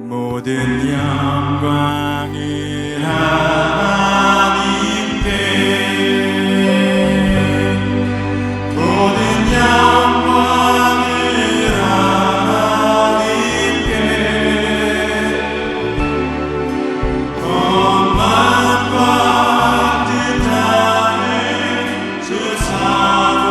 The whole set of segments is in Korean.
모든 영광을 하나님께, 모든 영광을 하나님께, 온 만과 뜻 땅을 주사로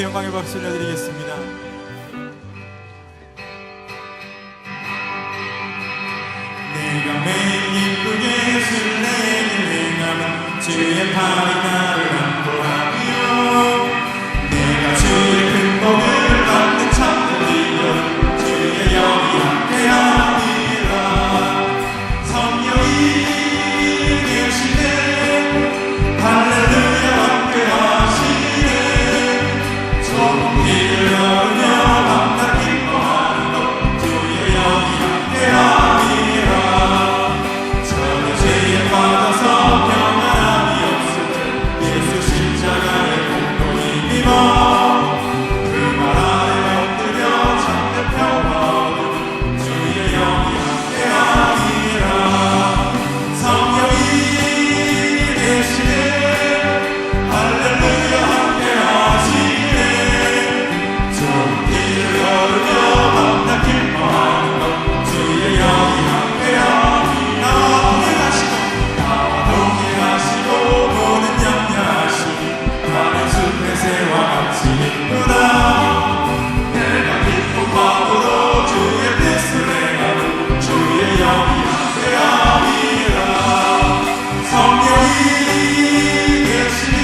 영광의 박수 올려드리겠습니다. 내가 매일 기쁘게 순례를 행하면 주의 팔이 나를 안보하며, 내가 주의 큰 복을 받는 참된 기쁨 주의 영이 함께하리라. 성령이 계시네, 할렐루야 함께하시네. 길을 걸으며 만나 기뻐하는 것 주의 영이 함께하리라. 저는 죄에 빠져서 평안함이 없을 때 예수 십자가의 공로를 힘입어 그 말 아래 엎드려 참된 평화 얻으며 주의 영이 함께하리라. 성령이 계시네, 할렐루야 함께하시네. 길을 걸으며 만나 기뻐하는 것 주의 영이 함께하리라. 나와 동행하시고 모든 염려하시니 나는 숲의 새와 같이 기쁘다. 내가 기쁜 마음으로 주의 뜻을 행하는 주의 영이 함께하리라. 성령이 계시네,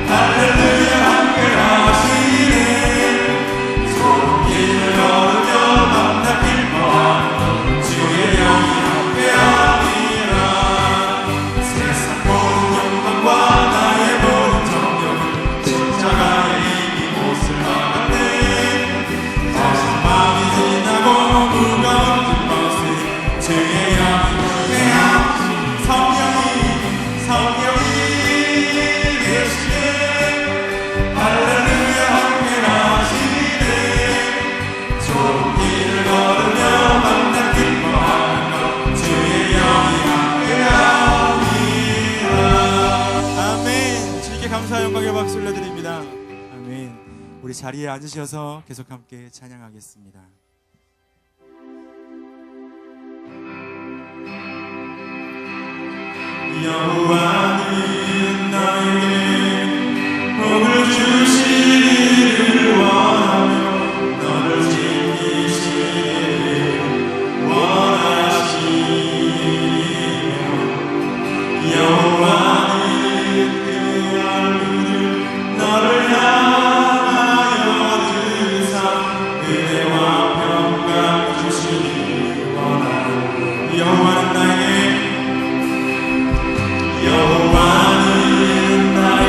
할렐루야 함께하시네. 길을 걸으며 만나 기뻐하는 것 주의 영이 함께하리라. 세상 모든 영광과 나의 모든 정욕은 십자가에 이미 못을 박았네. 다시 밤이 지나고 무거운 뒷모습 주의 영이 함께하시. 성령이 계시네, 할렐루야 함께하시네. 좋은 길을 걸으며 만나 기뻐하는 것 주의 영이 함께하리라. 아멘. 주님께 감사 영광의 박수 올려드립니다. 아멘. 우리 자리에 앉으셔서 계속 함께 찬양하겠습니다. 여호와는 나에게 복을 주시기를 원하며 너를 지키시기를 원하시며, 여호와는 그 얼굴을 너를 향하여 드사 은혜와 평강 주시기를 원하며, 여호와는 나에게, 여호와는 나에게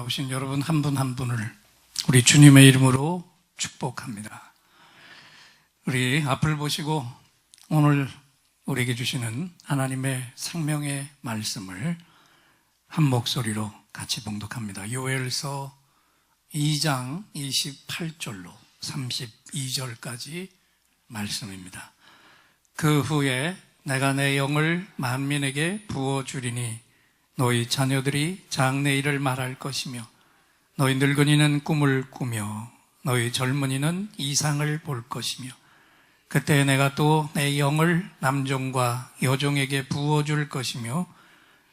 나오신 여러분 한 분 한 분을 우리 주님의 이름으로 축복합니다. 우리 앞을 보시고 오늘 우리에게 주시는 하나님의 생명의 말씀을 한 목소리로 같이 봉독합니다. 요엘서 2장 28절로 32절까지 말씀입니다. 그 후에 내가 내 영을 만민에게 부어주리니 너희 자녀들이 장래일을 말할 것이며 너희 늙은이는 꿈을 꾸며 너희 젊은이는 이상을 볼 것이며 그때 내가 또 내 영을 남종과 여종에게 부어줄 것이며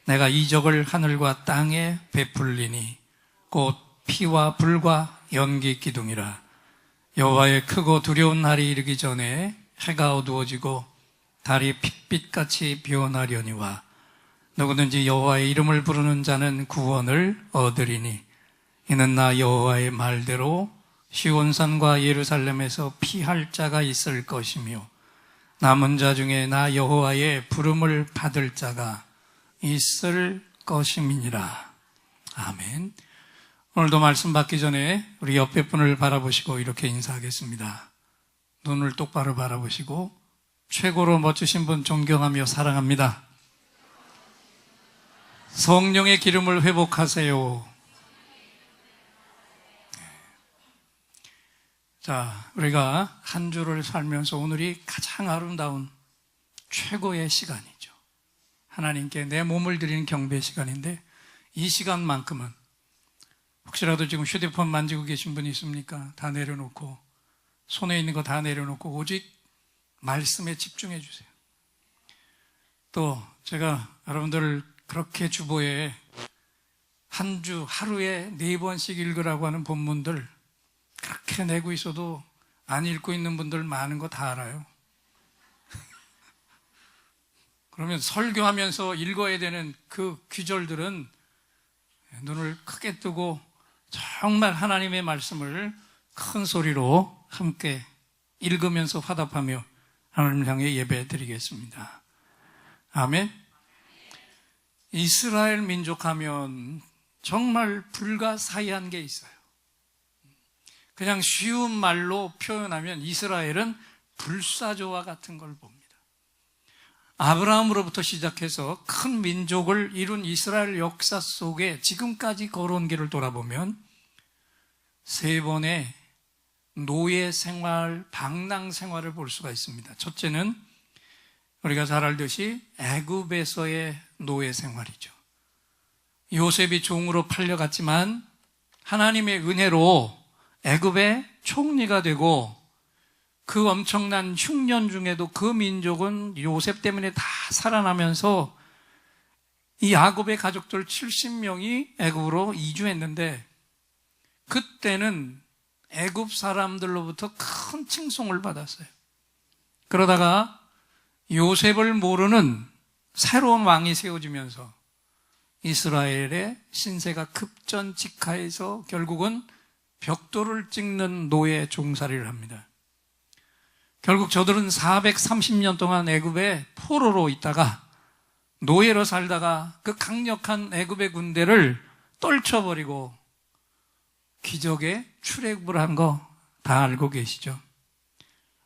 내가 이적을 하늘과 땅에 베풀리니 곧 피와 불과 연기 기둥이라. 여호와의 크고 두려운 날이 이르기 전에 해가 어두워지고 달이 핏빛같이 변하려니와 누구든지 여호와의 이름을 부르는 자는 구원을 얻으리니 이는 나 여호와의 말대로 시온산과 예루살렘에서 피할 자가 있을 것이며 남은 자 중에 나 여호와의 부름을 받을 자가 있을 것임이니라. 아멘. 오늘도 말씀 받기 전에 우리 옆에 분을 바라보시고 이렇게 인사하겠습니다. 눈을 똑바로 바라보시고 최고로 멋지신 분 존경하며 사랑합니다. 성령의 기름을 회복하세요. 자, 우리가 한 주를 살면서 오늘이 가장 아름다운 최고의 시간이죠. 하나님께 내 몸을 드리는 경배 시간인데 이 시간만큼은 혹시라도 지금 휴대폰 만지고 계신 분이 있습니까? 다 내려놓고 손에 있는 거 다 내려놓고 오직 말씀에 집중해 주세요. 또 제가 여러분들을 그렇게 주보에 한 주 하루에 4번씩 읽으라고 하는 본문들 그렇게 내고 있어도 안 읽고 있는 분들 많은 거 다 알아요. 그러면 설교하면서 읽어야 되는 그 귀절들은 눈을 크게 뜨고 정말 하나님의 말씀을 큰 소리로 함께 읽으면서 화답하며 하나님을 향해 예배 드리겠습니다. 아멘. 이스라엘 민족 하면 정말 불가사의한 게 있어요. 그냥 쉬운 말로 표현하면 이스라엘은 불사조와 같은 걸 봅니다. 아브라함으로부터 시작해서 큰 민족을 이룬 이스라엘 역사 속에 지금까지 걸어온 길을 돌아보면 3번의 노예 생활, 방랑 생활을 볼 수가 있습니다. 첫째는 우리가 잘 알듯이 애굽에서의 노예 생활이죠. 요셉이 종으로 팔려갔지만 하나님의 은혜로 애굽의 총리가 되고 그 엄청난 흉년 중에도 그 민족은 요셉 때문에 다 살아나면서 이 야곱의 가족들 70명이 애굽으로 이주했는데 그때는 애굽 사람들로부터 큰 칭송을 받았어요. 그러다가 요셉을 모르는 새로운 왕이 세워지면서 이스라엘의 신세가 급전직하해서 결국은 벽돌을 찍는 노예 종살이를 합니다. 결국 저들은 430년 동안 애굽의 포로로 있다가 노예로 살다가 그 강력한 애굽의 군대를 떨쳐버리고 기적의 출애굽을 한 거 다 알고 계시죠?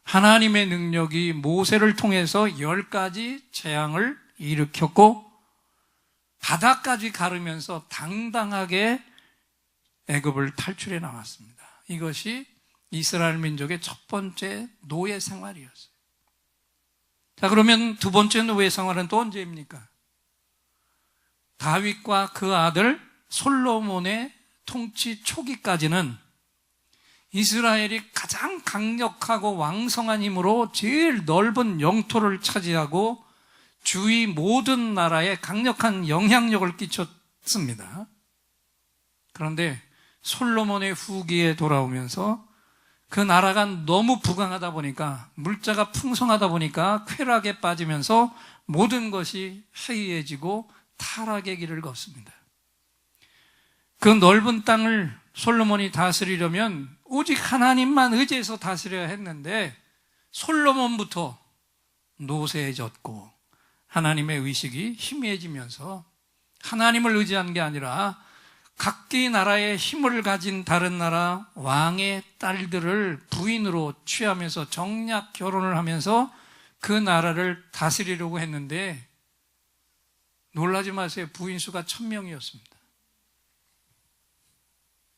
하나님의 능력이 모세를 통해서 10가지 재앙을 일으켰고 바다까지 가르면서 당당하게 애굽을 탈출해 나왔습니다. 이것이 이스라엘 민족의 첫 번째 노예 생활이었어요. 자, 그러면 두 번째 노예 생활은 또 언제입니까? 다윗과 그 아들 솔로몬의 통치 초기까지는 이스라엘이 가장 강력하고 왕성한 힘으로 제일 넓은 영토를 차지하고 주위 모든 나라에 강력한 영향력을 끼쳤습니다. 그런데 솔로몬의 후기에 돌아오면서 그 나라가 너무 부강하다 보니까 물자가 풍성하다 보니까 쾌락에 빠지면서 모든 것이 해이해지고 타락의 길을 걷습니다. 그 넓은 땅을 솔로몬이 다스리려면 오직 하나님만 의지해서 다스려야 했는데 솔로몬부터 노쇠해졌고 하나님의 의식이 희미해지면서 하나님을 의지한 게 아니라 각기 나라의 힘을 가진 다른 나라 왕의 딸들을 부인으로 취하면서 정략 결혼을 하면서 그 나라를 다스리려고 했는데, 놀라지 마세요. 부인 수가 1000명이었습니다.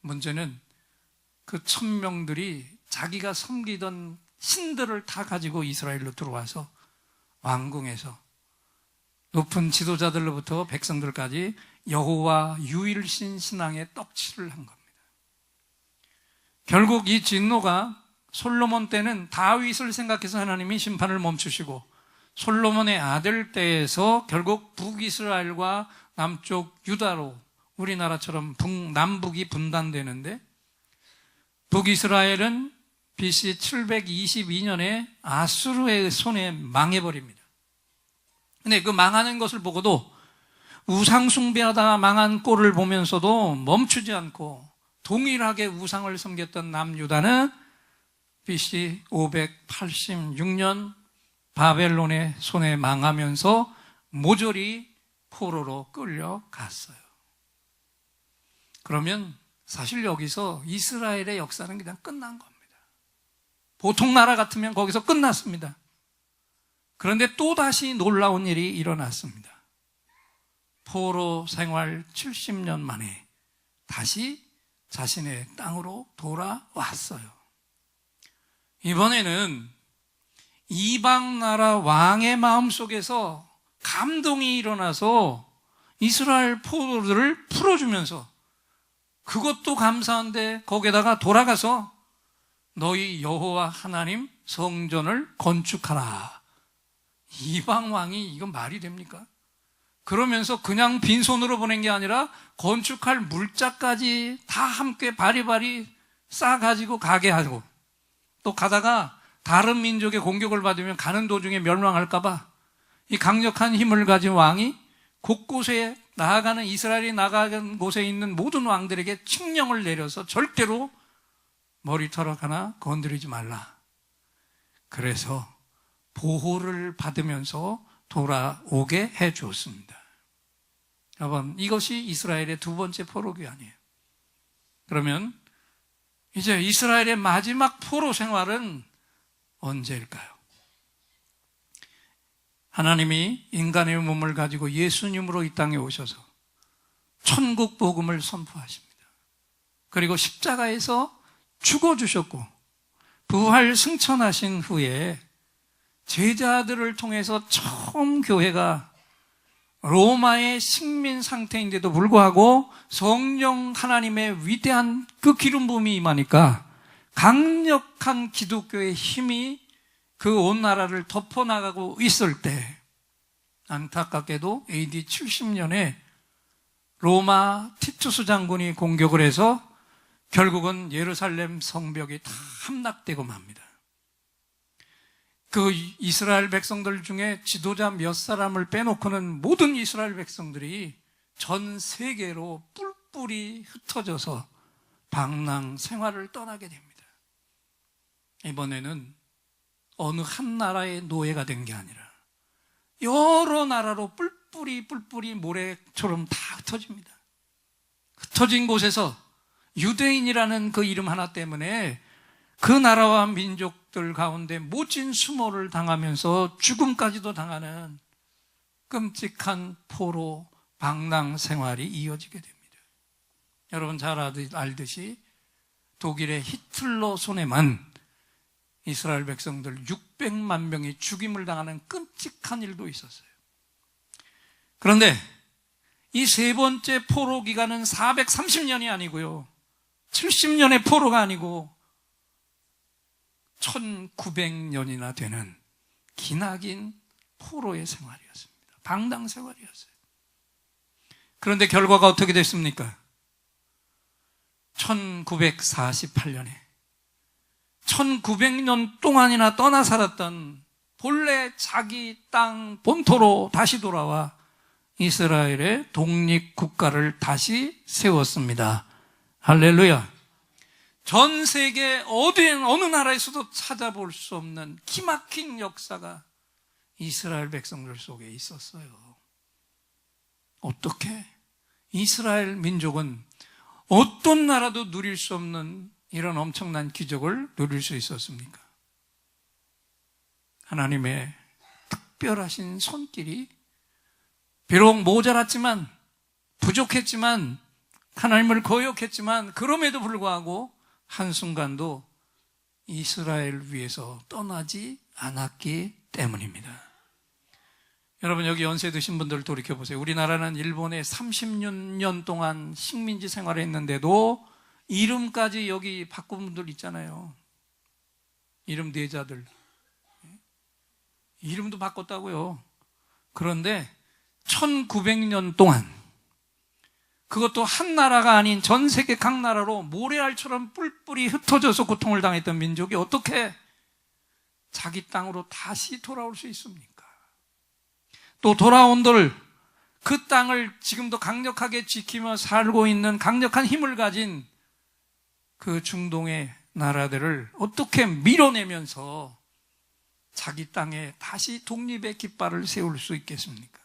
문제는 그 1000명들이 자기가 섬기던 신들을 다 가지고 이스라엘로 들어와서 왕궁에서 높은 지도자들로부터 백성들까지 여호와 유일신 신앙에 떡칠을 한 겁니다. 결국 이 진노가 솔로몬 때는 다윗을 생각해서 하나님이 심판을 멈추시고, 솔로몬의 아들 때에서 결국 북이스라엘과 남쪽 유다로 우리나라처럼 남북이 분단되는데, 북이스라엘은 BC 722년에 아수르의 손에 망해버립니다. 근데 그 망하는 것을 보고도 우상숭배하다가 망한 꼴을 보면서도 멈추지 않고 동일하게 우상을 섬겼던 남유다는 BC 586년 바벨론의 손에 망하면서 모조리 포로로 끌려갔어요. 그러면 사실 여기서 이스라엘의 역사는 그냥 끝난 겁니다. 보통 나라 같으면 거기서 끝났습니다. 그런데 또다시 놀라운 일이 일어났습니다. 포로 생활 70년 만에 다시 자신의 땅으로 돌아왔어요. 이번에는 이방 나라 왕의 마음속에서 감동이 일어나서 이스라엘 포로들을 풀어주면서, 그것도 감사한데 거기에다가 돌아가서 너희 여호와 하나님 성전을 건축하라. 이방 왕이 이건 말이 됩니까? 그러면서 그냥 빈손으로 보낸 게 아니라 건축할 물자까지 다 함께 바리바리 싸가지고 가게 하고, 또 가다가 다른 민족의 공격을 받으면 가는 도중에 멸망할까봐 이 강력한 힘을 가진 왕이 곳곳에 나아가는, 이스라엘이 나아가는 곳에 있는 모든 왕들에게 칙령을 내려서 절대로 머리털을 하나 건드리지 말라. 그래서 보호를 받으면서 돌아오게 해 주었습니다. 여러분, 이것이 이스라엘의 두 번째 포로 귀환이에요. 그러면 이제 이스라엘의 마지막 포로 생활은 언제일까요? 하나님이 인간의 몸을 가지고 예수님으로 이 땅에 오셔서 천국 복음을 선포하십니다. 그리고 십자가에서 죽어주셨고 부활 승천하신 후에 제자들을 통해서 처음 교회가 로마의 식민 상태인데도 불구하고 성령 하나님의 위대한 그 기름 부음이 임하니까 강력한 기독교의 힘이 그 온 나라를 덮어나가고 있을 때, 안타깝게도 AD 70년에 로마 티투스 장군이 공격을 해서 결국은 예루살렘 성벽이 다 함락되고 맙니다. 그 이스라엘 백성들 중에 지도자 몇 사람을 빼놓고는 모든 이스라엘 백성들이 전 세계로 뿔뿔이 흩어져서 방랑 생활을 떠나게 됩니다. 이번에는 어느 한 나라의 노예가 된 게 아니라 여러 나라로 뿔뿔이 모래처럼 다 흩어집니다. 흩어진 곳에서 유대인이라는 그 이름 하나 때문에 그 나라와 민족들 가운데 모진 수모를 당하면서 죽음까지도 당하는 끔찍한 포로 방랑 생활이 이어지게 됩니다. 여러분 잘 알듯이 독일의 히틀러 손에만 이스라엘 백성들 600만 명이 죽임을 당하는 끔찍한 일도 있었어요. 그런데 이 세 번째 포로 기간은 430년이 아니고요, 70년의 포로가 아니고 1900년이나 되는 기나긴 포로의 생활이었습니다. 방랑 생활이었어요. 그런데 결과가 어떻게 됐습니까? 1948년에 1900년 동안이나 떠나 살았던 본래 자기 땅 본토로 다시 돌아와 이스라엘의 독립국가를 다시 세웠습니다. 할렐루야. 전 세계 어느 나라에서도 찾아볼 수 없는 기막힌 역사가 이스라엘 백성들 속에 있었어요. 어떻게? 이스라엘 민족은 어떤 나라도 누릴 수 없는 이런 엄청난 기적을 누릴 수 있었습니까? 하나님의 특별하신 손길이 비록 모자랐지만, 부족했지만, 하나님을 거역했지만, 그럼에도 불구하고 한순간도 이스라엘을 위해서 떠나지 않았기 때문입니다. 여러분, 여기 연세 드신 분들 돌이켜보세요. 우리나라는 일본에 30년 동안 식민지 생활을 했는데도 이름까지 여기 바꾼 분들 있잖아요. 이름 내자들. 이름도 바꿨다고요. 그런데 1900년 동안, 그것도 한 나라가 아닌 전 세계 각 나라로 모래알처럼 뿔뿔이 흩어져서 고통을 당했던 민족이 어떻게 자기 땅으로 다시 돌아올 수 있습니까? 또 돌아온들, 그 땅을 지금도 강력하게 지키며 살고 있는 강력한 힘을 가진 그 중동의 나라들을 어떻게 밀어내면서 자기 땅에 다시 독립의 깃발을 세울 수 있겠습니까?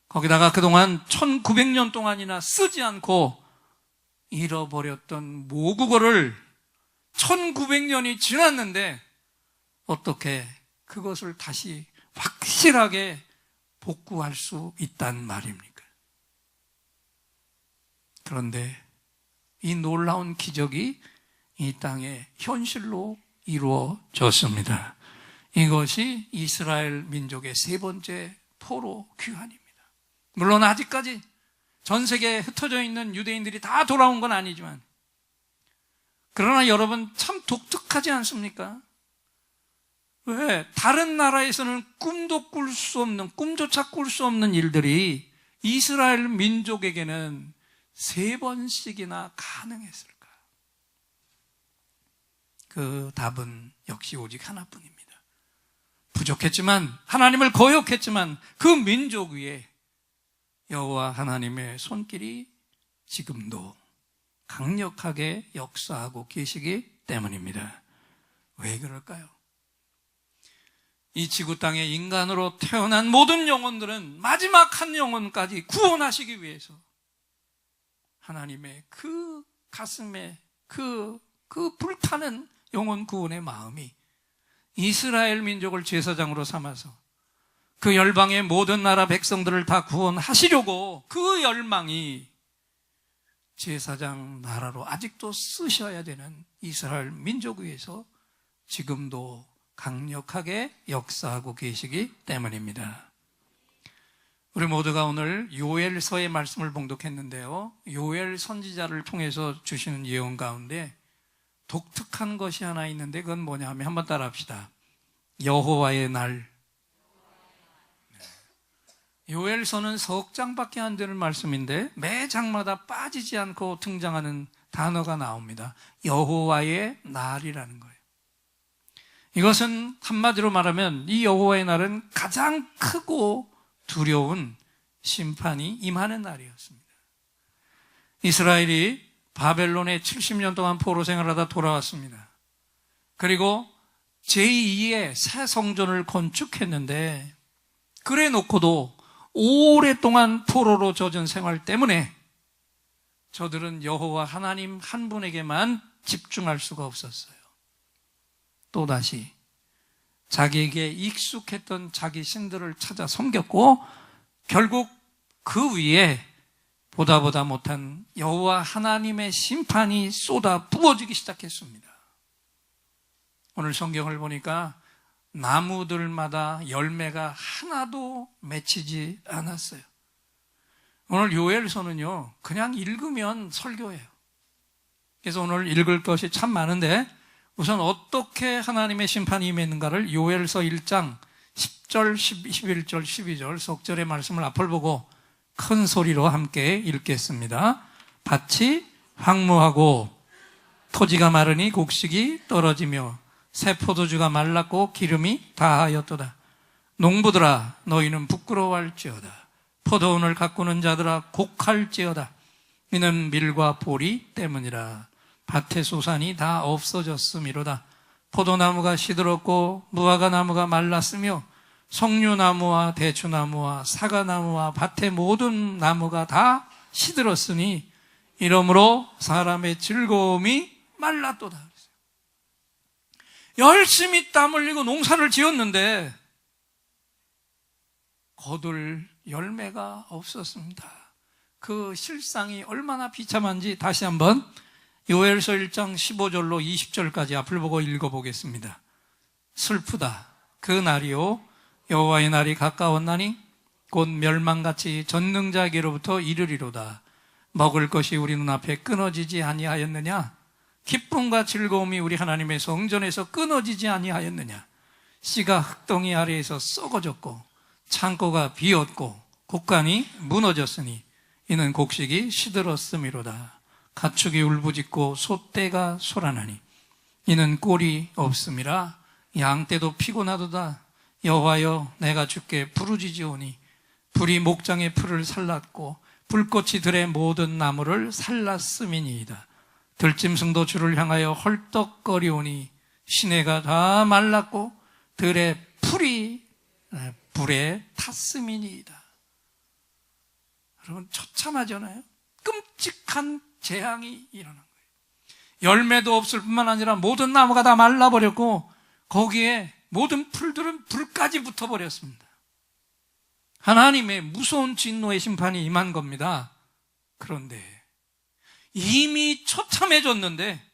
거기다가 그동안 1900년 동안이나 쓰지 않고 잃어버렸던 모국어를 1900년이 지났는데 어떻게 그것을 다시 확실하게 복구할 수 있단 말입니까? 그런데 이 놀라운 기적이 이 땅에 현실로 이루어졌습니다. 이것이 이스라엘 민족의 세 번째 포로 귀환입니다. 물론 아직까지 전 세계에 흩어져 있는 유대인들이 다 돌아온 건 아니지만, 그러나 여러분 참 독특하지 않습니까? 왜? 다른 나라에서는 꿈도 꿀 수 없는, 꿈조차 꿀 수 없는 일들이 이스라엘 민족에게는 3번씩이나 가능했을까? 그 답은 역시 오직 하나뿐입니다. 부족했지만, 하나님을 거역했지만 그 민족 위에 여호와 하나님의 손길이 지금도 강력하게 역사하고 계시기 때문입니다. 왜 그럴까요? 이 지구 땅에 인간으로 태어난 모든 영혼들은 마지막 한 영혼까지 구원하시기 위해서 하나님의 그 가슴에 그 불타는 영혼 구원의 마음이 이스라엘 민족을 제사장으로 삼아서 그 열방의 모든 나라 백성들을 다 구원하시려고 그 열망이 제사장 나라로 아직도 쓰셔야 되는 이스라엘 민족 위에서 지금도 강력하게 역사하고 계시기 때문입니다. 우리 모두가 오늘 요엘서의 말씀을 봉독했는데요, 요엘 선지자를 통해서 주시는 예언 가운데 독특한 것이 하나 있는데 그건 뭐냐 하면 한번 따라 합시다. 여호와의 날. 요엘서는 석 장밖에 안 되는 말씀인데 매 장마다 빠지지 않고 등장하는 단어가 나옵니다. 여호와의 날이라는 거예요. 이것은 한마디로 말하면 이 여호와의 날은 가장 크고 두려운 심판이 임하는 날이었습니다. 이스라엘이 바벨론에 70년 동안 포로 생활하다 돌아왔습니다. 그리고 제2의 새 성전을 건축했는데, 그래 놓고도 오랫동안 포로로 젖은 생활 때문에 저들은 여호와 하나님 한 분에게만 집중할 수가 없었어요. 또다시 자기에게 익숙했던 자기 신들을 찾아 섬겼고, 결국 그 위에 보다 못한 여호와 하나님의 심판이 쏟아 부어지기 시작했습니다. 오늘 성경을 보니까 나무들마다 열매가 하나도 맺히지 않았어요. 오늘 요엘서는요, 그냥 읽으면 설교예요. 그래서 오늘 읽을 것이 참 많은데, 우선 어떻게 하나님의 심판이 임했는가를 요엘서 1장 10절, 11절, 12절 속절의 말씀을 앞을 보고 큰 소리로 함께 읽겠습니다. 밭이 황무하고 토지가 마르니 곡식이 떨어지며 새 포도주가 말랐고 기름이 다하였도다. 농부들아, 너희는 부끄러워할지어다. 포도원을 가꾸는 자들아, 곡할지어다. 이는 밀과 보리 때문이라. 밭의 소산이 다 없어졌음이로다. 포도나무가 시들었고 무화과 나무가 말랐으며 석류나무와 대추나무와 사과나무와 밭의 모든 나무가 다 시들었으니 이러므로 사람의 즐거움이 말랐도다 그랬어요. 열심히 땀 흘리고 농사를 지었는데 거둘 열매가 없었습니다. 그 실상이 얼마나 비참한지 다시 한번 요엘서 1장 15절로 20절까지 앞을 보고 읽어보겠습니다. 슬프다. 그 날이요 여호와의 날이 가까웠나니 곧 멸망같이 전능자에게로부터 이르리로다. 먹을 것이 우리 눈앞에 끊어지지 아니하였느냐? 기쁨과 즐거움이 우리 하나님의 성전에서 끊어지지 아니하였느냐? 씨가 흙덩이 아래에서 썩어졌고 창고가 비었고 곡간이 무너졌으니 이는 곡식이 시들었음이로다. 가축이 울부짖고 소떼가 소란하니 이는 꼴이 없음이라. 양떼도 피곤하도다. 여호와여 내가 주께 부르짖으오니 불이 목장의 풀을 살랐고 불꽃이 들의 모든 나무를 살랐음이니이다. 들짐승도 주를 향하여 헐떡거리오니 시내가 다 말랐고 들의 풀이 불에 탔음이니이다. 여러분 처참하잖아요. 끔찍한 재앙이 일어난 거예요. 열매도 없을 뿐만 아니라 모든 나무가 다 말라버렸고 거기에 모든 풀들은 불까지 붙어버렸습니다. 하나님의 무서운 진노의 심판이 임한 겁니다. 그런데 이미 처참해졌는데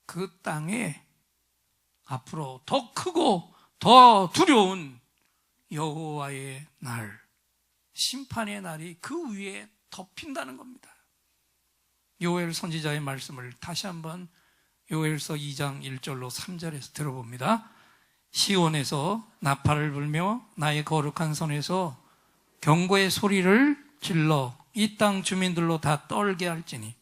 그 땅에 앞으로 더 크고 더 두려운 여호와의 날, 심판의 날이 그 위에 덮인다는 겁니다. 요엘 선지자의 말씀을 다시 한번 요엘서 2장 1절로 3절에서 들어봅니다. 시온에서 나팔을 불며 나의 거룩한 손에서 경고의 소리를 질러 이 땅 주민들로 다 떨게 할지니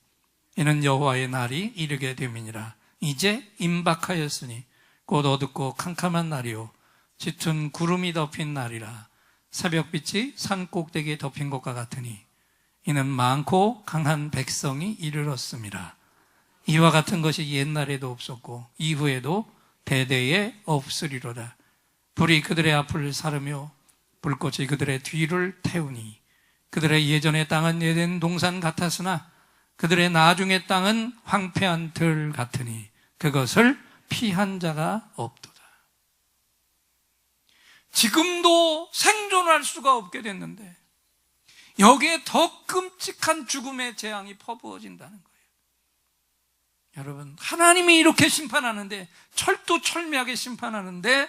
이는 여호와의 날이 이르게 됨이니라. 이제 임박하였으니 곧 어둡고 캄캄한 날이요 짙은 구름이 덮인 날이라. 새벽빛이 산 꼭대기에 덮인 것과 같으니 이는 많고 강한 백성이 이르렀음이라. 이와 같은 것이 옛날에도 없었고 이후에도 대대에 없으리로다. 불이 그들의 앞을 사르며 불꽃이 그들의 뒤를 태우니 그들의 예전의 땅은 에덴 동산 같았으나 그들의 나중의 땅은 황폐한 들 같으니 그것을 피한 자가 없도다. 지금도 생존할 수가 없게 됐는데 여기에 더 끔찍한 죽음의 재앙이 퍼부어진다는 거예요. 여러분, 하나님이 이렇게 심판하는데, 철두철미하게 심판하는데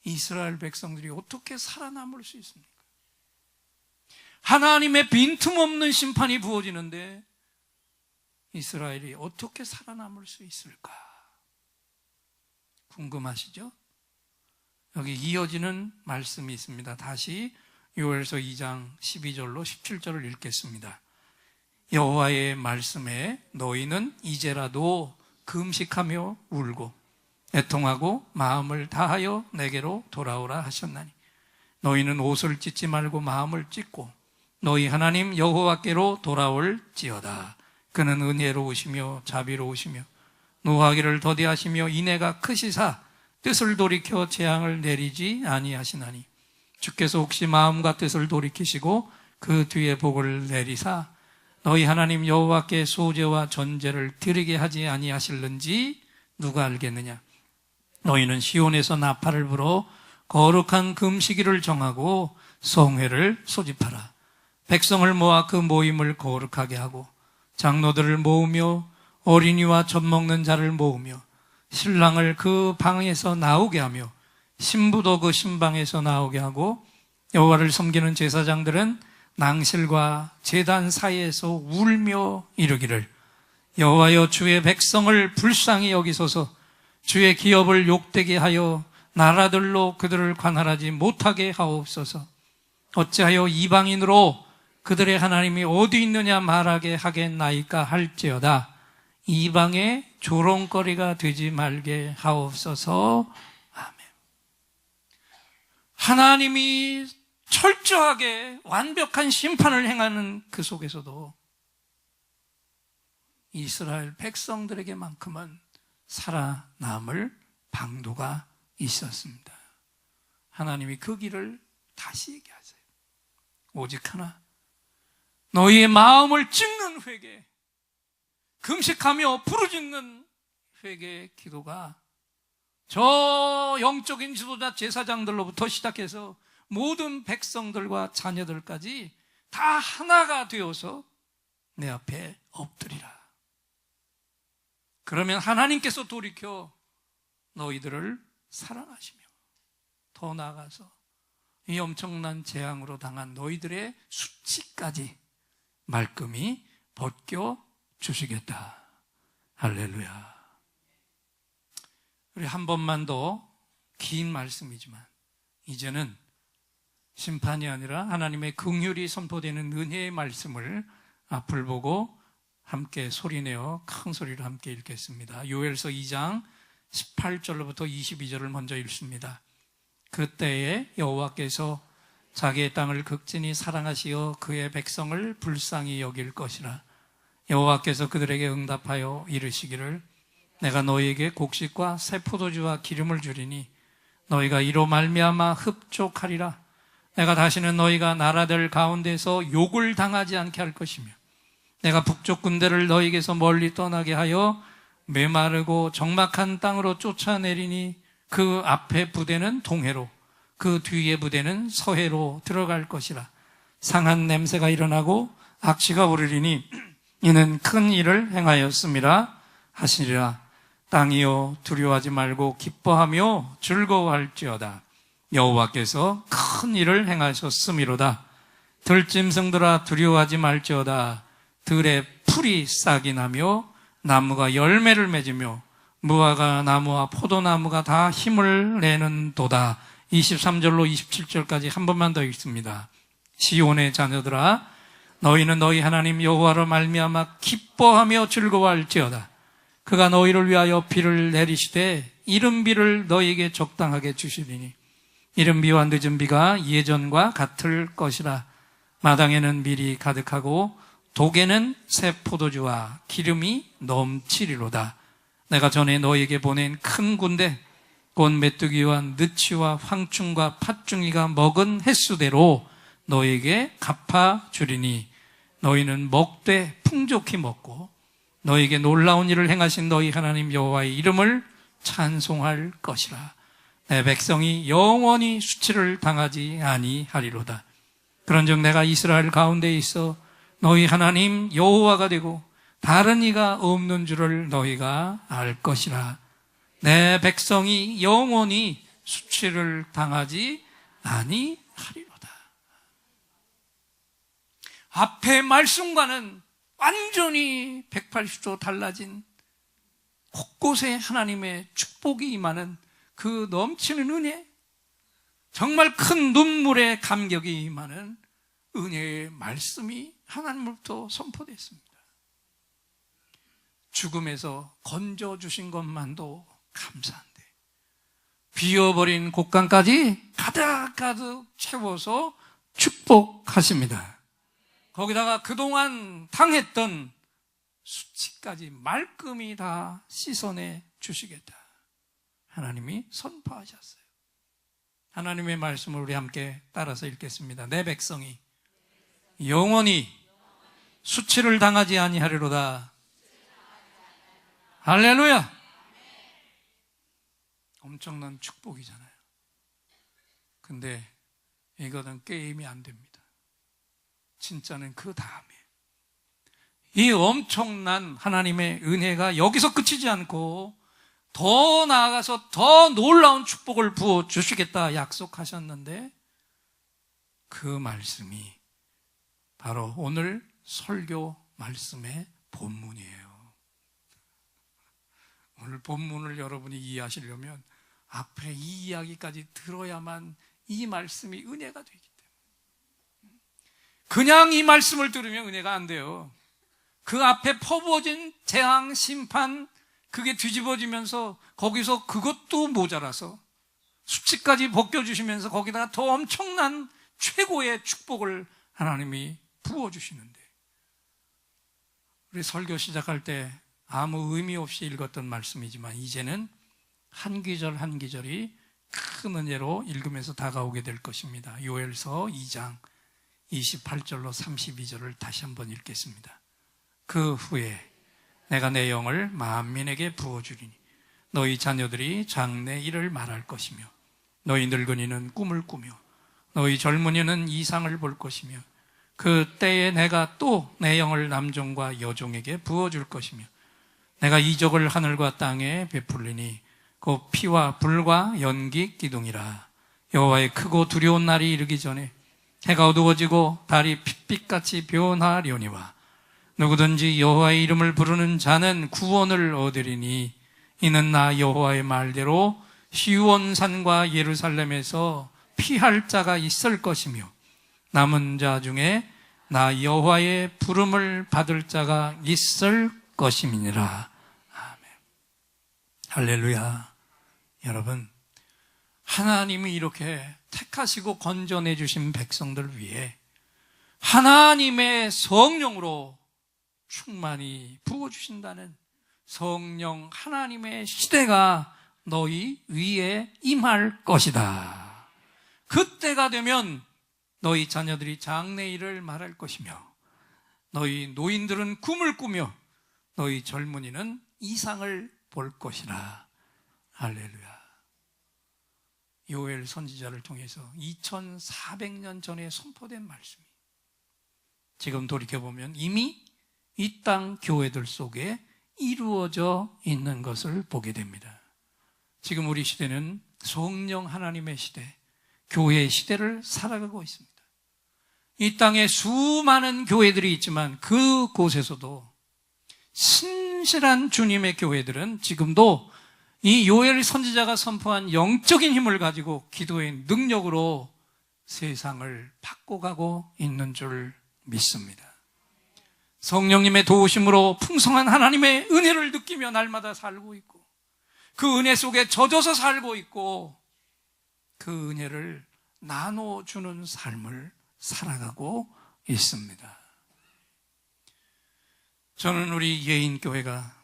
이스라엘 백성들이 어떻게 살아남을 수 있습니까? 하나님의 빈틈없는 심판이 부어지는데 이스라엘이 어떻게 살아남을 수 있을까? 궁금하시죠? 여기 이어지는 말씀이 있습니다. 다시 요엘서 2장 12절로 17절을 읽겠습니다. 여호와의 말씀에 너희는 이제라도 금식하며 울고 애통하고 마음을 다하여 내게로 돌아오라 하셨나니 너희는 옷을 찢지 말고 마음을 찢고 너희 하나님 여호와께로 돌아올지어다. 그는 은혜로우시며 자비로우시며 노하기를 더디하시며 인애가 크시사 뜻을 돌이켜 재앙을 내리지 아니하시나니 주께서 혹시 마음과 뜻을 돌이키시고 그 뒤에 복을 내리사 너희 하나님 여호와께 소제와 전제를 드리게 하지 아니하실는지 누가 알겠느냐? 너희는 시온에서 나팔을 불어 거룩한 금식일을 정하고 성회를 소집하라. 백성을 모아 그 모임을 거룩하게 하고 장로들을 모으며 어린이와 젖 먹는 자를 모으며 신랑을 그 방에서 나오게 하며 신부도 그 신방에서 나오게 하고 여호와를 섬기는 제사장들은 낭실과 제단 사이에서 울며 이르기를 여호와여 주의 백성을 불쌍히 여기소서 주의 기업을 욕되게 하여 나라들로 그들을 관할하지 못하게 하옵소서. 어찌하여 이방인으로 그들의 하나님이 어디 있느냐 말하게 하겠나이까 할지어다. 이방의 조롱거리가 되지 말게 하옵소서. 아멘. 하나님이 철저하게 완벽한 심판을 행하는 그 속에서도 이스라엘 백성들에게만큼은 살아남을 방도가 있었습니다. 하나님이 그 길을 다시 얘기하세요. 오직 하나, 너희의 마음을 찢는 회개, 금식하며 부르짖는 회개의 기도가 저 영적인 지도자 제사장들로부터 시작해서 모든 백성들과 자녀들까지 다 하나가 되어서 내 앞에 엎드리라. 그러면 하나님께서 돌이켜 너희들을 사랑하시며 더 나아가서 이 엄청난 재앙으로 당한 너희들의 수치까지 말끔히 벗겨 주시겠다. 할렐루야. 우리 한 번만 더 긴 말씀이지만 이제는 심판이 아니라 하나님의 긍휼이 선포되는 은혜의 말씀을 앞을 보고 함께 소리내어 큰 소리로 함께 읽겠습니다. 요엘서 2장 18절로부터 22절을 먼저 읽습니다. 그때에 여호와께서 자기의 땅을 극진히 사랑하시어 그의 백성을 불쌍히 여길 것이라. 여호와께서 그들에게 응답하여 이르시기를 내가 너희에게 곡식과 새 포도주와 기름을 주리니 너희가 이로 말미암아 흡족하리라. 내가 다시는 너희가 나라들 가운데서 욕을 당하지 않게 할 것이며 내가 북쪽 군대를 너희에게서 멀리 떠나게 하여 메마르고 적막한 땅으로 쫓아내리니 그 앞에 부대는 동해로 그 뒤에 부대는 서해로 들어갈 것이라. 상한 냄새가 일어나고 악취가 오르리니 이는 큰 일을 행하였음이라 하시리라. 땅이여 두려워하지 말고 기뻐하며 즐거워할지어다. 여호와께서 큰 일을 행하셨음이로다. 들짐승들아 두려워하지 말지어다. 들에 풀이 싹이 나며 나무가 열매를 맺으며 무화과 나무와 포도나무가 다 힘을 내는도다. 23절로 27절까지 한 번만 더 읽습니다. 시온의 자녀들아 너희는 너희 하나님 여호와로 말미암아 기뻐하며 즐거워할지어다. 그가 너희를 위하여 비를 내리시되 이른 비를 너희에게 적당하게 주시리니 이른 비와 늦은 비가 예전과 같을 것이라. 마당에는 밀이 가득하고 독에는 새 포도주와 기름이 넘치리로다. 내가 전에 너희에게 보낸 큰 군대 곧 메뚜기와 느치와 황충과 팥중이가 먹은 횟수대로 너희에게 갚아주리니 너희는 먹되 풍족히 먹고 너희에게 놀라운 일을 행하신 너희 하나님 여호와의 이름을 찬송할 것이라. 내 백성이 영원히 수치를 당하지 아니하리로다. 그런즉 내가 이스라엘 가운데 있어 너희 하나님 여호와가 되고 다른 이가 없는 줄을 너희가 알 것이라. 내 백성이 영원히 수치를 당하지 아니하리로다. 앞의 말씀과는 완전히 180도 달라진 곳곳에 하나님의 축복이 임하는 그 넘치는 은혜, 정말 큰 눈물의 감격이 임하는 은혜의 말씀이 하나님으로부터 선포됐습니다. 죽음에서 건져주신 것만도 감사한데 비어버린 곳간까지 가득가득 채워서 축복하십니다. 거기다가 그동안 당했던 수치까지 말끔히 다 씻어내 주시겠다. 하나님이 선포하셨어요. 하나님의 말씀을 우리 함께 따라서 읽겠습니다. 내 백성이 영원히 수치를 당하지 아니하리로다. 할렐루야! 엄청난 축복이잖아요. 근데 이거는 게임이 안 됩니다. 진짜는 그 다음에 이 엄청난 하나님의 은혜가 여기서 끝이지 않고 더 나아가서 더 놀라운 축복을 부어 주시겠다 약속하셨는데 그 말씀이 바로 오늘 설교 말씀의 본문이에요. 오늘 본문을 여러분이 이해하시려면 앞에 이 이야기까지 들어야만 이 말씀이 은혜가 되기 때문에 그냥 이 말씀을 들으면 은혜가 안 돼요. 그 앞에 퍼부어진 재앙, 심판 그게 뒤집어지면서 거기서 그것도 모자라서 수치까지 벗겨주시면서 거기다가 더 엄청난 최고의 축복을 하나님이 부어주시는데 우리 설교 시작할 때 아무 의미 없이 읽었던 말씀이지만 이제는 한 기절 한 기절이 큰 은혜로 읽으면서 다가오게 될 것입니다. 요엘서 2장 28절로 32절을 다시 한번 읽겠습니다. 그 후에 내가 내 영을 만민에게 부어주리니 너희 자녀들이 장래 일을 말할 것이며 너희 늙은이는 꿈을 꾸며 너희 젊은이는 이상을 볼 것이며 그 때에 내가 또 내 영을 남종과 여종에게 부어줄 것이며 내가 이적을 하늘과 땅에 베풀리니 곧 피와 불과 연기 기둥이라. 여호와의 크고 두려운 날이 이르기 전에 해가 어두워지고 달이 핏빛같이 변하려니와 누구든지 여호와의 이름을 부르는 자는 구원을 얻으리니 이는 나 여호와의 말대로 시온산과 예루살렘에서 피할 자가 있을 것이며 남은 자 중에 나 여호와의 부름을 받을 자가 있을 것임이니라. 아멘. 할렐루야. 여러분, 하나님이 이렇게 택하시고 건져내 주신 백성들을 위해 하나님의 성령으로 충만히 부어주신다는 성령 하나님의 시대가 너희 위에 임할 것이다. 그때가 되면 너희 자녀들이 장래 일을 말할 것이며 너희 노인들은 꿈을 꾸며 너희 젊은이는 이상을 볼 것이라. 할렐루야. 요엘 선지자를 통해서 2400년 전에 선포된 말씀이 지금 돌이켜보면 이미 이 땅 교회들 속에 이루어져 있는 것을 보게 됩니다. 지금 우리 시대는 성령 하나님의 시대, 교회의 시대를 살아가고 있습니다. 이 땅에 수많은 교회들이 있지만 그곳에서도 신실한 주님의 교회들은 지금도 이 요엘 선지자가 선포한 영적인 힘을 가지고 기도의 능력으로 세상을 바꿔가고 있는 줄 믿습니다. 성령님의 도우심으로 풍성한 하나님의 은혜를 느끼며 날마다 살고 있고 그 은혜 속에 젖어서 살고 있고 그 은혜를 나눠주는 삶을 살아가고 있습니다. 저는 우리 예인교회가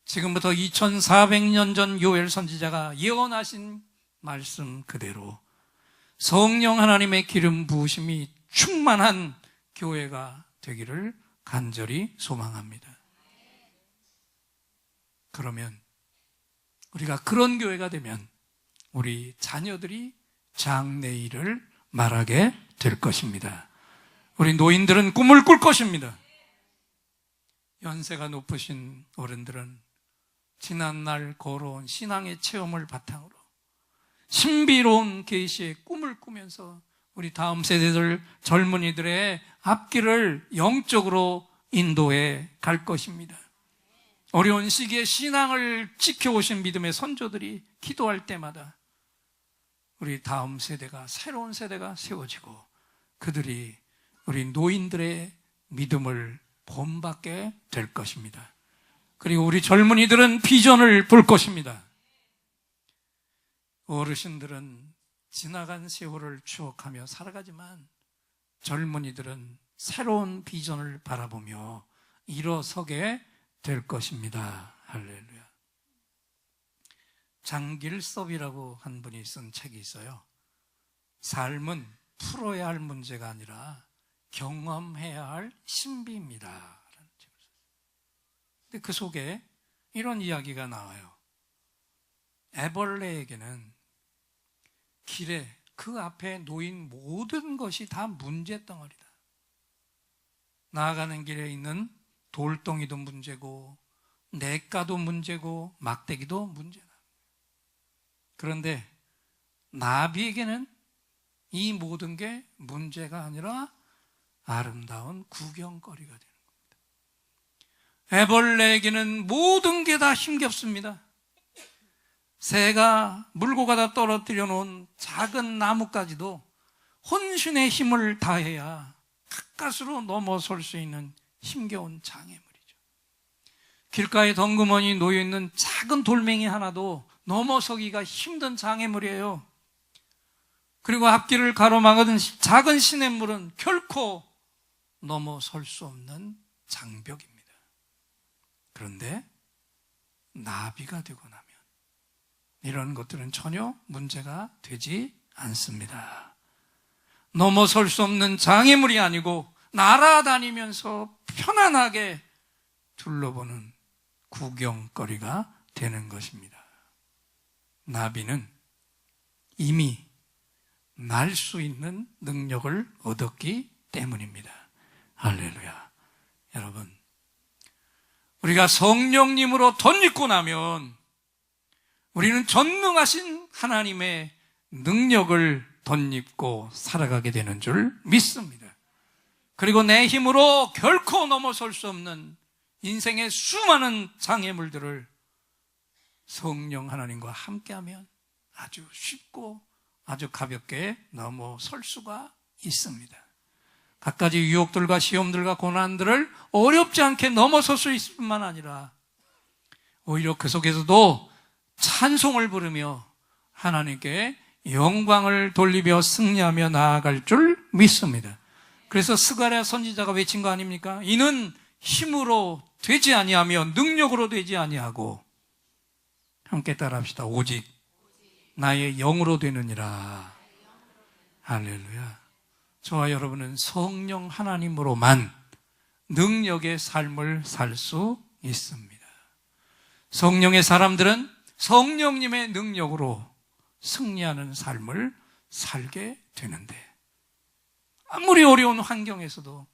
지금부터 2400년 전 요엘 선지자가 예언하신 말씀 그대로 성령 하나님의 기름 부으심이 충만한 교회가 되기를 간절히 소망합니다. 그러면 우리가 그런 교회가 되면 우리 자녀들이 장래 일을 말하게 될 것입니다. 우리 노인들은 꿈을 꿀 것입니다. 연세가 높으신 어른들은 지난날 걸어온 신앙의 체험을 바탕으로 신비로운 계시의 꿈을 꾸면서 우리 다음 세대들 젊은이들의 앞길을 영적으로 인도해 갈 것입니다. 어려운 시기에 신앙을 지켜오신 믿음의 선조들이 기도할 때마다 우리 다음 세대가, 새로운 세대가 세워지고 그들이 우리 노인들의 믿음을 본받게 될 것입니다. 그리고 우리 젊은이들은 비전을 볼 것입니다. 어르신들은 지나간 세월을 추억하며 살아가지만 젊은이들은 새로운 비전을 바라보며 일어서게 될 것입니다. 할렐루야. 장길섭이라고 한 분이 쓴 책이 있어요. 삶은 풀어야 할 문제가 아니라 경험해야 할 신비입니다. 라는 책을 썼어요. 근데 그 속에 이런 이야기가 나와요. 애벌레에게는 길에 그 앞에 놓인 모든 것이 다 문제덩어리다. 나아가는 길에 있는 돌덩이도 문제고 냇가도 문제고 막대기도 문제다. 그런데 나비에게는 이 모든 게 문제가 아니라 아름다운 구경거리가 되는 겁니다. 애벌레에게는 모든 게 다 힘겹습니다. 새가 물고 가다 떨어뜨려 놓은 작은 나뭇가지도 혼신의 힘을 다해야 가까스로 넘어설 수 있는 힘겨운 장애물이죠. 길가에 덩그머니 놓여있는 작은 돌멩이 하나도 넘어서기가 힘든 장애물이에요. 그리고 앞길을 가로막은 작은 시냇물은 결코 넘어설 수 없는 장벽입니다. 그런데 나비가 되고 나면 이런 것들은 전혀 문제가 되지 않습니다. 넘어설 수 없는 장애물이 아니고 날아다니면서 편안하게 둘러보는 구경거리가 되는 것입니다. 나비는 이미 날 수 있는 능력을 얻었기 때문입니다. 할렐루야. 여러분, 우리가 성령님으로 덧입고 나면 우리는 전능하신 하나님의 능력을 덧입고 살아가게 되는 줄 믿습니다. 그리고 내 힘으로 결코 넘어설 수 없는 인생의 수많은 장애물들을 성령 하나님과 함께하면 아주 쉽고 아주 가볍게 넘어설 수가 있습니다. 갖가지 유혹들과 시험들과 고난들을 어렵지 않게 넘어설 수 있을 뿐만 아니라 오히려 그 속에서도 찬송을 부르며 하나님께 영광을 돌리며 승리하며 나아갈 줄 믿습니다. 그래서 스가랴 선지자가 외친 거 아닙니까? 이는 힘으로 되지 아니하며 능력으로 되지 아니하고, 함께 따라합시다. 오직 나의 영으로 되느니라. 할렐루야. 저와 여러분은 성령 하나님으로만 능력의 삶을 살 수 있습니다. 성령의 사람들은 성령님의 능력으로 승리하는 삶을 살게 되는데, 아무리 어려운 환경에서도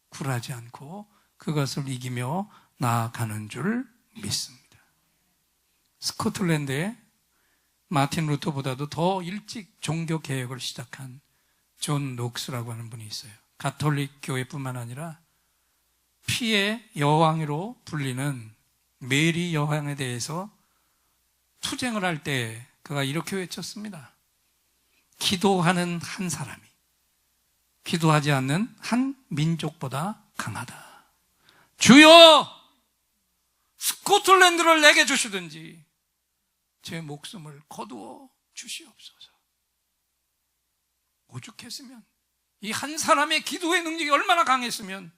굴하지 않고 그것을 이기며 나아가는 줄 믿습니다. 스코틀랜드에 마틴 루터보다도 더 일찍 종교 개혁을 시작한 존 녹스라고 하는 분이 있어요. 가톨릭 교회뿐만 아니라 피의 여왕으로 불리는 메리 여왕에 대해서 투쟁을 할 때 그가 이렇게 외쳤습니다. 기도하는 한 사람이 기도하지 않는 한 민족보다 강하다. 주여, 스코틀랜드를 내게 주시든지 제 목숨을 거두어 주시옵소서. 오죽했으면, 이 한 사람의 기도의 능력이 얼마나 강했으면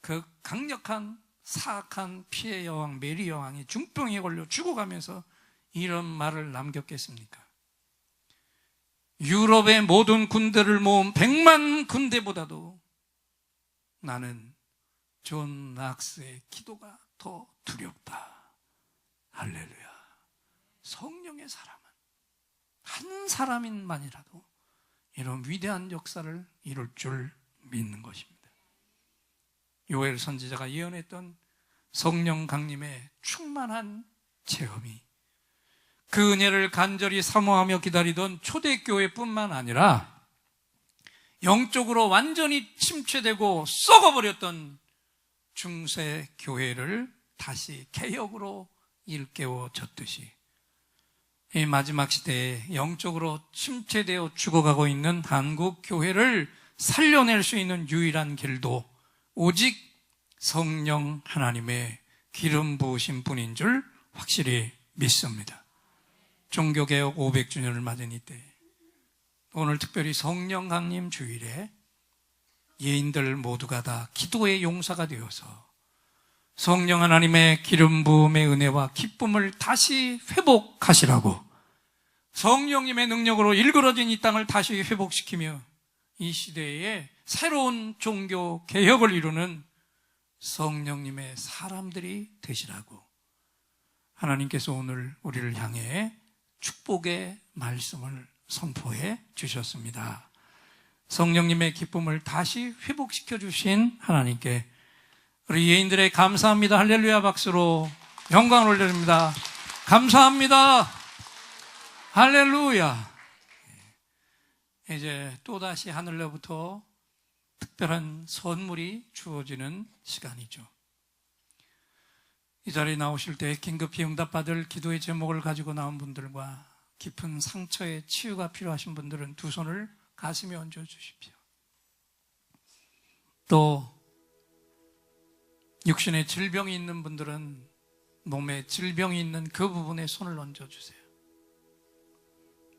그 강력한 사악한 피해 여왕 메리 여왕이 중병에 걸려 죽어가면서 이런 말을 남겼겠습니까? 유럽의 모든 군대를 모은 100만 군대보다도 나는 존 낙스의 기도가 더 두렵다. 할렐루야. 성령의 사람은 한 사람인만이라도 이런 위대한 역사를 이룰 줄 믿는 것입니다. 요엘 선지자가 예언했던 성령 강림의 충만한 체험이 그 은혜를 간절히 사모하며 기다리던 초대교회뿐만 아니라 영적으로 완전히 침체되고 썩어버렸던 중세교회를 다시 개혁으로 일깨워졌듯이 이 마지막 시대에 영적으로 침체되어 죽어가고 있는 한국 교회를 살려낼 수 있는 유일한 길도 오직 성령 하나님의 기름 부으신 분인 줄 확실히 믿습니다. 종교개혁 500주년을 맞은 이때, 오늘 특별히 성령 강림 주일에 예인들 모두가 다 기도의 용사가 되어서 성령 하나님의 기름 부음의 은혜와 기쁨을 다시 회복하시라고, 성령님의 능력으로 일그러진 이 땅을 다시 회복시키며 이 시대에 새로운 종교 개혁을 이루는 성령님의 사람들이 되시라고 하나님께서 오늘 우리를 향해 축복의 말씀을 선포해 주셨습니다. 성령님의 기쁨을 다시 회복시켜 주신 하나님께 우리 예인들의 감사합니다. 할렐루야 박수로 영광을 올려드립니다. 감사합니다. 할렐루야. 이제 또다시 하늘로부터 특별한 선물이 주어지는 시간이죠. 이 자리에 나오실 때 긴급히 응답받을 기도의 제목을 가지고 나온 분들과 깊은 상처의 치유가 필요하신 분들은 두 손을 가슴에 얹어 주십시오. 또 육신에 질병이 있는 분들은 몸에 질병이 있는 그 부분에 손을 얹어 주세요.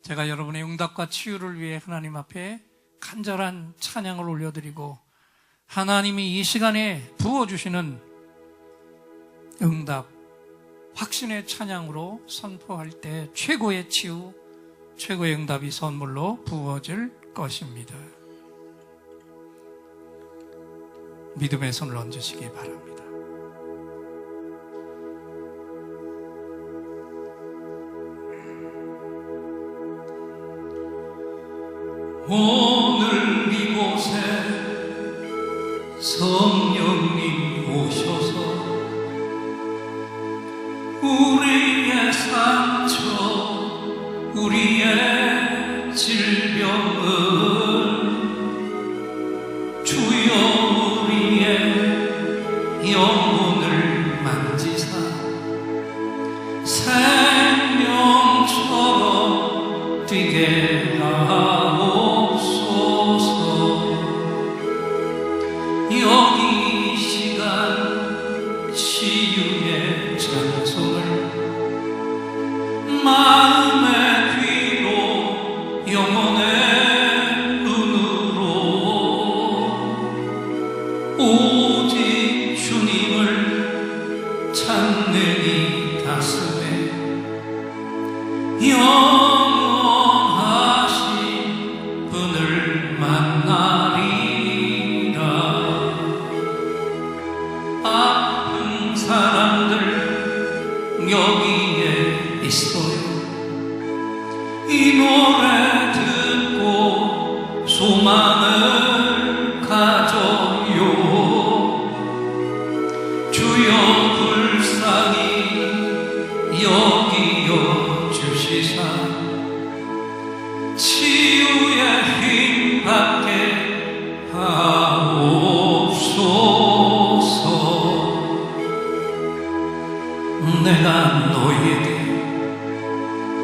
제가 여러분의 응답과 치유를 위해 하나님 앞에 간절한 찬양을 올려드리고 하나님이 이 시간에 부어주시는 응답, 확신의 찬양으로 선포할 때 최고의 치유, 최고의 응답이 선물로 부어질 것입니다. 믿음의 손을 얹으시기 바랍니다. 오늘 이곳에 성령님 오셔서 우리의 상처, 우리의 질병을 주여 우리의 영혼을 만지사 생명처럼 뛰게 하옵소서. 여기 이 시간 치유의 찬송을 마음의 귀로 영혼의 눈으로 오직 주님을 찾는 이 가슴에 영원하신 분을 만나리라. 아픈 사람들 여기에 있어요. 이 노래 듣고 소망을 가져요. 주여 불쌍히 여기여 주시사 치유의 힘 받게 하옵소서. 내가 너에게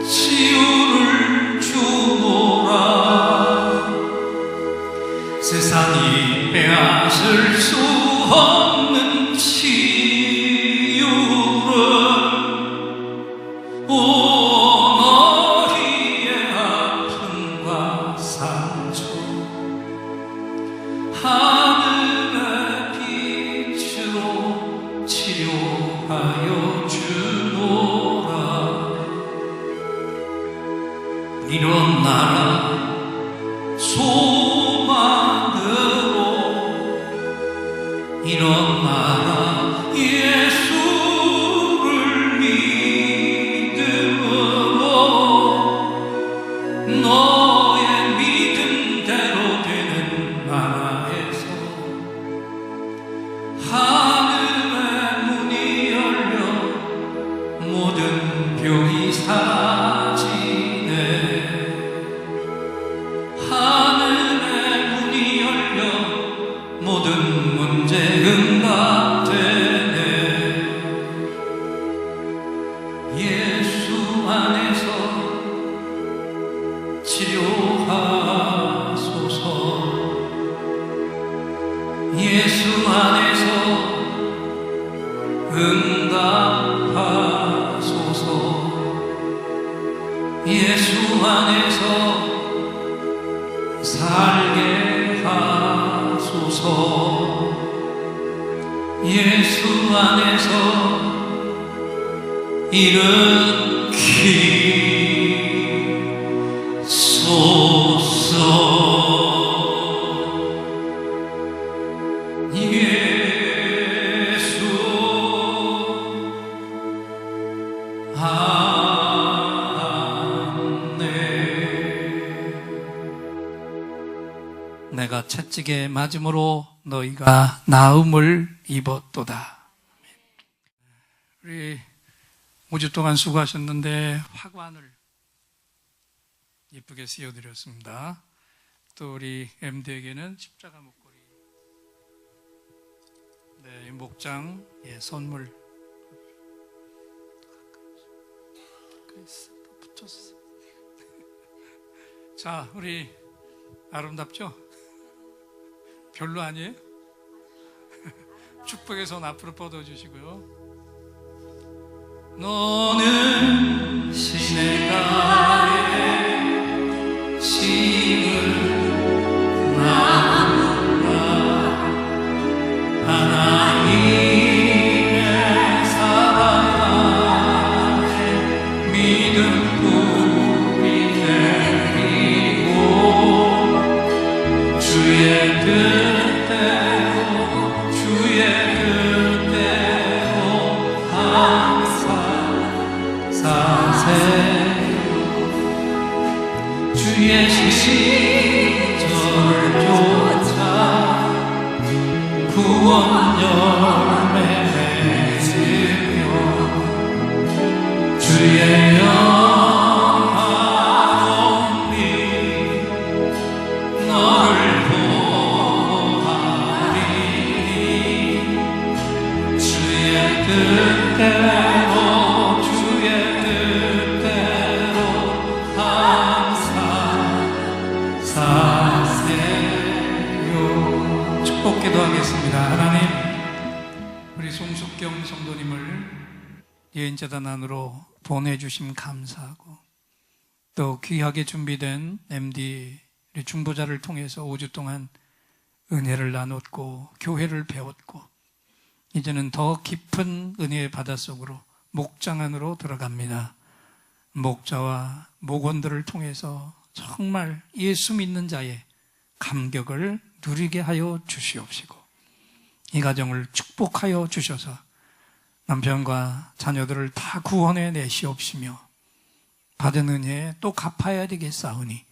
치유를 주노라. 세상이 빼앗을 수 없는 치유를 온 너희의 아픔과 상처 하늘의 빛으로 치료하여 주노라. 일어나라 소망으로 일어나라 예수를 믿음으로 너의 믿음대로 되는 나라에서 하늘의 문이 열려 모든 병이 사지네. 하늘의 문이 열려 모든 문제 응답되네. 예수 안에서 치료하소서. 예수 안에서 응답하소서. 예수 안에서 살게 하소서. 예수 안에서 일으키소서. 예수 아멘. 내가 채찍에 맞음으로 너희가 나음을 입었도다. 우리 5주 동안 수고하셨는데 화관을 예쁘게 씌워드렸습니다. 또 우리 MD에게는 십자가 목걸이, 네, 목장, 예, 선물 붙였어. 자, 우리 아름답죠? 별로 아니에요? 축복의 손 앞으로 뻗어주시고요. 너는 시내가에 심을 나무라. 하나님의 사랑 안에 믿음 뿌리 내리고 주의 시절을 쫓아 구원 열매 맺으며 주의 영화로운 빛 너를 보아리 주의 뜻대로 주의 뜻대로 항상 사세요. 축복 기도하겠습니다. 하나님, 우리 송숙경 성도님을 예인재단 안으로 보내주심 감사하고, 또 귀하게 준비된 MD 우리 중보자를 통해서 5주 동안 은혜를 나눴고 교회를 배웠고, 이제는 더 깊은 은혜의 바닷속으로 목장 안으로 들어갑니다. 목자와 목원들을 통해서 정말 예수 믿는 자의 감격을 누리게 하여 주시옵시고, 이 가정을 축복하여 주셔서 남편과 자녀들을 다 구원해 내시옵시며, 받은 은혜에 또 갚아야 되겠사오니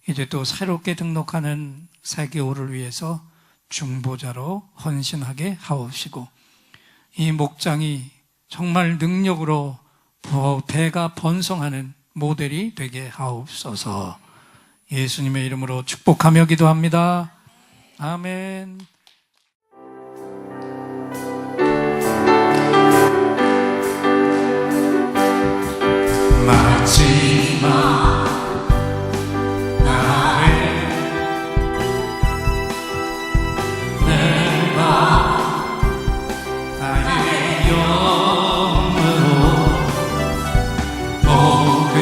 이제 또 새롭게 등록하는 새 개월을 위해서 중보자로 헌신하게 하옵시고, 이 목장이 정말 능력으로 배가 번성하는 모델이 되게 하옵소서. 예수님의 이름으로 축복하며 기도합니다. 아멘. 마지막 날에 내가 나의 영으로 모든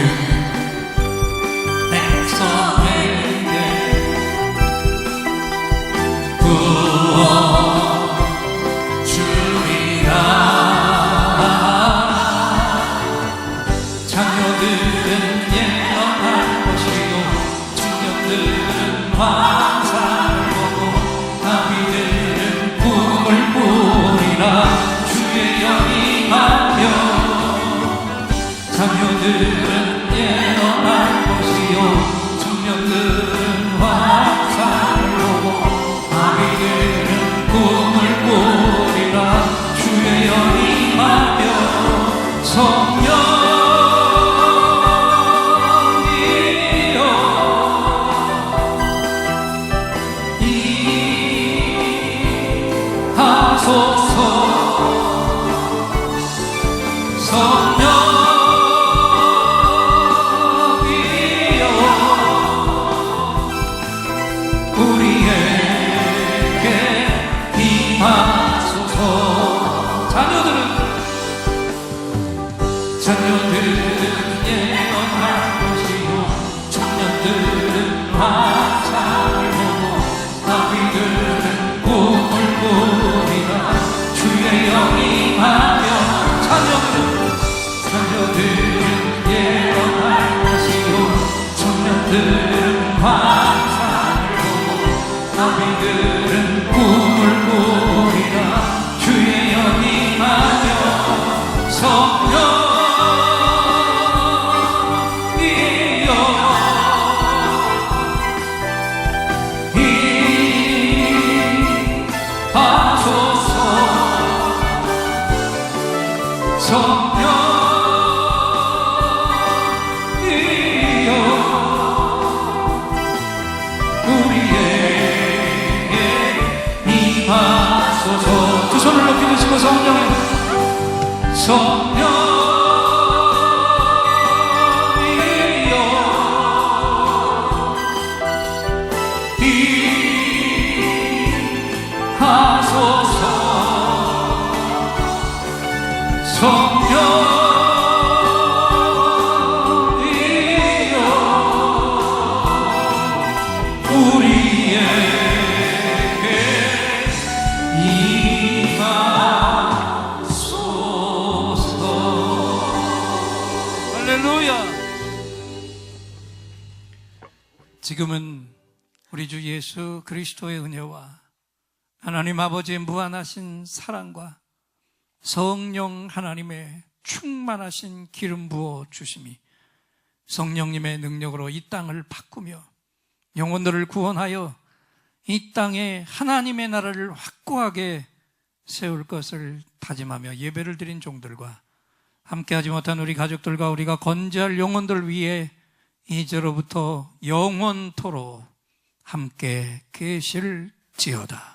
백성에게 부어주리라. 자녀들은 예언할 것이요 청년들은 환상을 보고 나비들은 꿈을 꾸리라. 주의 영이 하며 자녀들은 예언할 것이요 청년들은 환상을 보고 나비들은 꿈을 꾸리라. 주의 영이 하며 성령 자녀들은 예언할 것이요 청년들은 환상을 보고 나비들은 꿈을 꾸리라. 주의 영이 하며 자녀들은 예언할 것이요 청년들은 환상을 보고 나비들은 꿈을 꾸리라. 주의 영이 하며 성령 두 손을 높이 드시고 성령이여 임하소서. 성령이여 우리에게 지금은 우리 주 예수 그리스도의 은혜와 하나님 아버지의 무한하신 사랑과 성령 하나님의 충만하신 기름 부어 주심이 성령님의 능력으로 이 땅을 바꾸며 영혼들을 구원하여 이 땅에 하나님의 나라를 확고하게 세울 것을 다짐하며 예배를 드린 종들과 함께하지 못한 우리 가족들과 우리가 건재할 영혼들 위해 이제로부터 영원토록 함께 계실지어다.